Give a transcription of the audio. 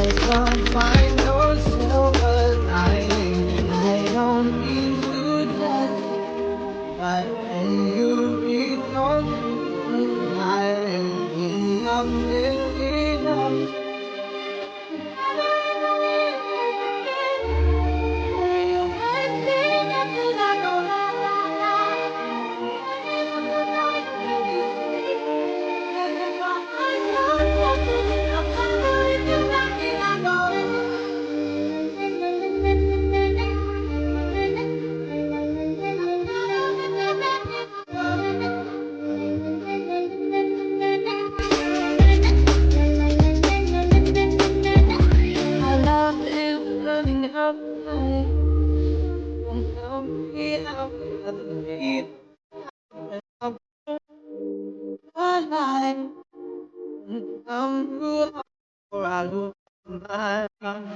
can't find no silver lining. I don't mean to judge, but when you read on I am enough. I love you running up and help me out of the beat. My life, come through for I lose my mind.